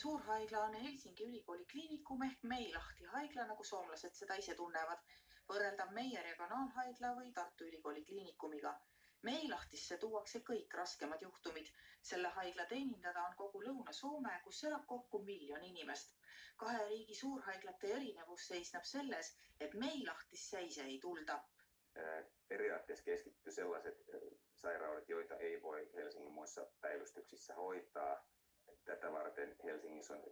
suurhaigla on Helsingi ülikooli kliinikum ehk Meilahti haigla, nagu soomlased seda ise tunnevad, võrreldav meie regionaalhaigla või Tartu Ülikooli kliinikumiga. Meilahtisse tuuakse kõik raskemad juhtumid. Selle haigla teenindada on kogu Lõuna-Soome, kus elab kokku 1 miljon inimest. 2 riigi suurhaiglate erinevus seisneb selles, et Meilahtisse ise ei tulda. Periaatteessa keskittyy sellaiset sairaudet, joita ei voi Helsingin muissa päivystyksissä hoitaa. Tätä varten Helsingissä on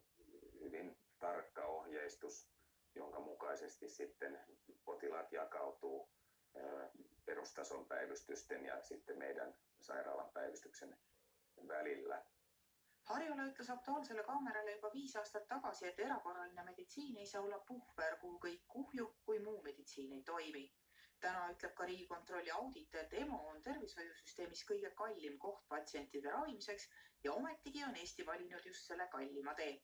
hyvin tarkka ohjeistus, jonka mukaisesti sitten potilaat jakautuu perustason päivystysten ja sitten meidän sairaalan päivystyksen välillä. Harjola ütles Aktuaalsele kaamerale juba 5 aastat tagasi, et erakorraline meditsiin ei saa olla puhver, kuhu kõik kuhjub, kui muu meditsiin ei toimi. Täna ütleb ka Riigikontrolli audit, et EMO on tervishoiusüsteemis kõige kallim koht patsientide ravimiseks ja ometigi on Eesti valinud just selle kallima tee.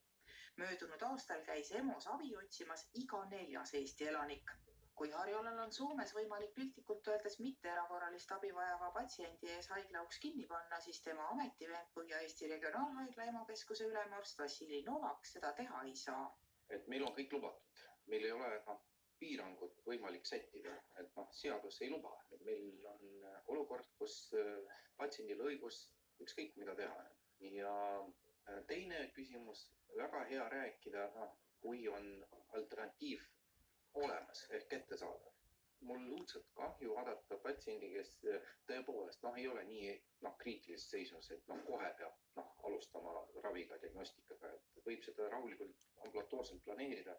Möödunud aastal käis EMOs abi otsimas iga 4. Eesti elanik. Kui Harjolal on Soomes võimalik piltlikult öeldes mitte erakorralist abi vajava patsiendi ees haigla uks kinni panna, siis tema ametivend Põhja-Eesti regionaalhaigla EMO-keskuse ülemarst Vassili Novak seda teha ei saa. Et meil on kõik lubatud. Meil ei ole piirangut võimalik sättida, et seadus ei luba. Et meil on olukord, kus patsiendil õigus ükskõik mida teha. Ja teine küsimus, väga hea rääkida, kui on alternatiiv olemas ehk kätte saada. Mul õudselt kahju vaadata patsiendi, kes tõepoolest ei ole nii kriitilises seisus, et kohe peab alustama raviga, diagnostikaga. Et võib seda rahulikult ambulatoorselt planeerida,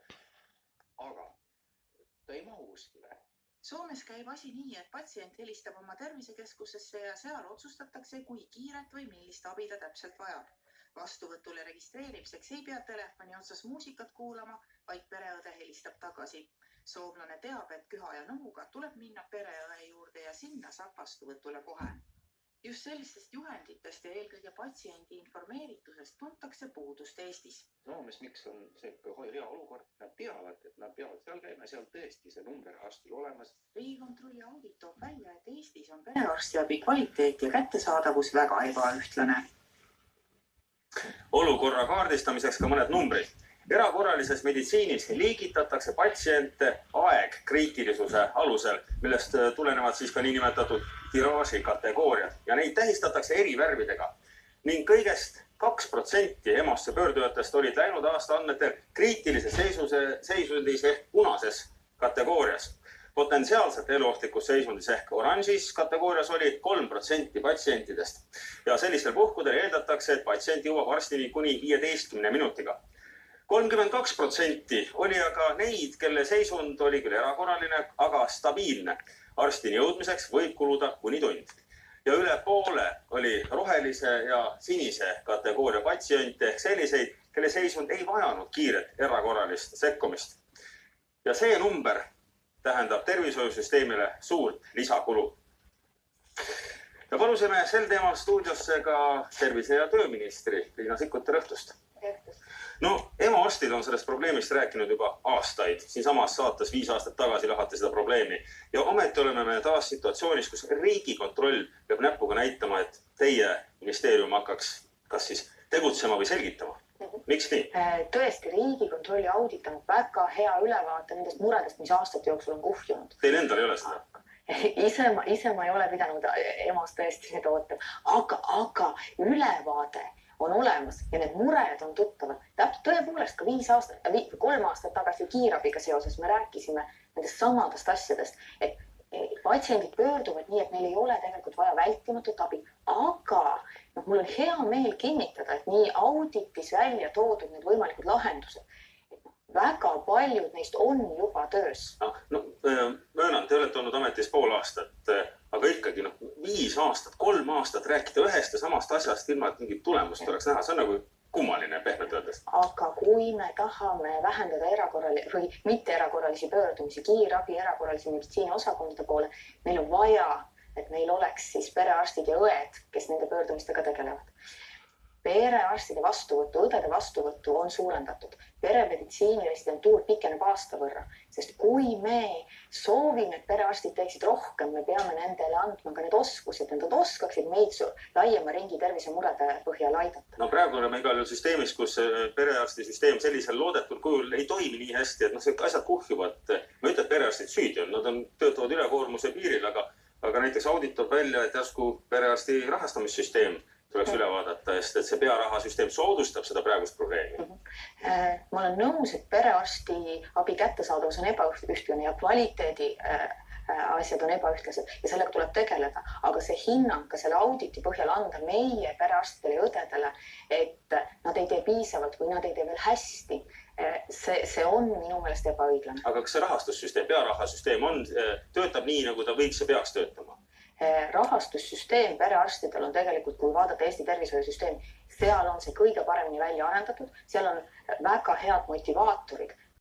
aga ta ei mahu kuskile. Soomes käib asi nii, et patsient helistab oma tervisekeskusesse ja seal otsustatakse, kui kiiret või millist abi ta täpselt vajab. Vastuvõtule registreerimiseks ei pea telefoni otsas muusikat kuulama, vaid pereõde helistab tagasi. Soomlane teab, et Küha ja Nõuga tuleb minna pereõe juurde ja sinna saab vastuvõtule kohe. Just sellistest juhenditest ja eelkõige patsiendi informeeritusest tuntakse puudust Eestis. Soomes miks on see hea olukord? Nad teavad, et nad peavad seal käima, seal tõesti see number arstil olemas. Riigikontrolli audit toob välja, et Eestis on perearstiabi kvaliteet ja kättesaadavus väga ebaühtlane. Olukorra kaardistamiseks ka mõned numbrid. Erakorralises meditsiinis liigitatakse patsiente aeg kriitilisuse alusel, millest tulenevad siis ka niinimetatud tiraaži kategooriad ja neid tähistatakse eri värvidega. Ning kõigest 2% EMO-sse pöördujatest olid läinud aasta andmetel kriitilises seisundis ehk punases kategoorias. Potentsiaalselt eluohtlikus seisundis ehk oranžis kategoorias oli 3% patsientidest. Ja sellistel puhkudel eeldatakse, et patsient jõuab arstini kuni 15 minutiga. 32% oli aga neid, kelle seisund oli küll erakorraline, aga stabiilne. Arstini jõudmiseks võib kuluda kuni tund. Ja üle poole oli rohelise ja sinise kategooria patsiente ehk selliseid, kelle seisund ei vajanud kiiret erakorralist sekkumist. Ja see number tähendab tervishoiusüsteemile suurt lisakulu. Ja palusime sel teemal stuudiosse ka tervise- ja tööministri Riina Sikkuti õhtust. EMO arstid on sellest probleemist rääkinud juba aastaid. Siinsamas saates 5 aastat tagasi lahati seda probleemi. Ja ometi oleme me taas situatsioonis, kus Riigikontroll peab näpuga näitama, et teie ministeerium hakkaks kas siis tegutsema või selgitama. Miks nii? Tõesti, Riigikontrolli audit on väga hea ülevaate nendest muredest, mis aastate jooksul on kuhjunud. Teil endal ei ole seda? Ise ma ei ole pidanud EMO-s tõesti seda ootama. Aga ülevaade on olemas ja need mured on tuttavad. Tõepoolest ka 3 aastat tagasi kiirabiga seoses me rääkisime nendest samadest asjadest, et patsiendid pöörduvad nii, et neil ei ole tegelikult vaja vältimatut abi. Aga mul on hea meel kinnitada, et nii auditis välja toodud need võimalikud lahendused. Väga paljud neist on juba töös. Möönan, te olete olnud ametis pool aastat, aga ikkagi 5 aastat, 3 aastat rääkida ühest ja samast asjast ilma, et mingit tulemust oleks näha. See on nagu kummaline pehmelt öeldes. Aga kui me tahame vähendada mitte erakorralisi pöördumisi, kiirabi erakorralisi meditsiini osakondade poole, meil on vaja, et meil oleks siis perearstid ja õed, kes nende pöördumistega tegelevad. perearstide vastuvõttu, õdede vastuvõttu on suurendatud. Peremeditsiini residentuur pikeneb aasta võrra, sest kui me soovime, et perearstid teeksid rohkem, me peame nendele andma ka need oskused, et nad oskaksid meid laiema ringi tervisemurede põhjal aidata. No praegu oleme igal juhul süsteemis, kus perearstisüsteem sellisel loodetud kujul ei toimi nii hästi, et see asjad kuhjuvad. Ma ütlen, et perearstid süüdi on, nad töötavad ülekoormuse piiril, aga näiteks audit toob välja, et järsku perearsti rahastamissüsteem tuleks üle vaadata, sest et see pearahasüsteem soodustab seda praegust probleemi. Ma olen nõus, et perearsti abi kättesaadavus on ebaühtlane ja kvaliteedi asjad on ebaühtlased ja sellega tuleb tegeleda. Aga see hinnang ka selle auditi põhjal anda meie perearstidele ja õdedele, et nad ei tee piisavalt või nad ei tee veel hästi, see on minu meelest ebaõiglane. Aga kas see rahastussüsteem, pearahasüsteem töötab nii, nagu ta võiks ja peaks töötama? Rahastussüsteem perearstidel on tegelikult, kui vaadata Eesti tervishoiusüsteemi, seal on see kõige paremini välja arendatud, seal on väga head motivaatorid,